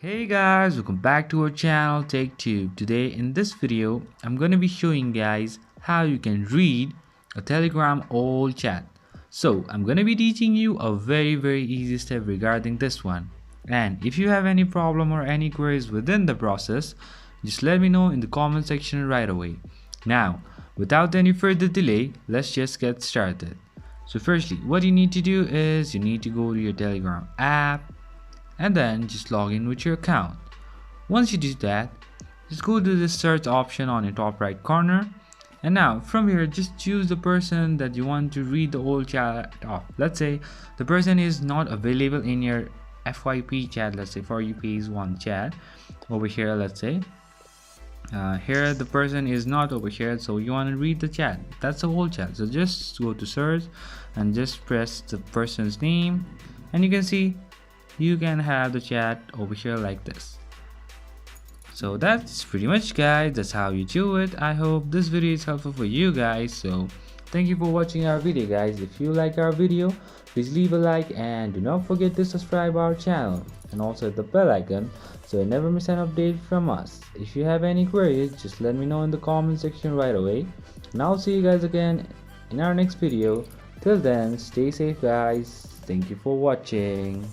Hey guys, welcome back to our channel TechTube. Today in this video, I'm going to be showing guys how you can read a Telegram old chat. So I'm going to be teaching you a very easy step regarding this one. And if you have any problem or any queries within the process, just let me know in the comment section right away. Now, without any further delay, let's just get started. So firstly, what you need to do is you need to go to your Telegram app and then just log in with your account. Once you do that, just go to the search option on your top right corner, and now from here just choose the person that you want to read the old chat of. Let's say the person is not available in your FYP chat, let's say for you pays one chat over here. Let's say here the person is not over here, so you want to read the chat, that's the whole chat. So just go to search and just press the person's name, and you can see you can have the chat over here like this. So that's pretty much guys, that's how you do it. I hope this video is helpful for you guys. So thank you for watching our video guys. If you like our video, please leave a like and do not forget to subscribe our channel and also hit the bell icon so you never miss an update from us. If you have any queries, just let me know in the comment section right away, and I'll see you guys again in our next video. Till then, stay safe guys. Thank you for watching.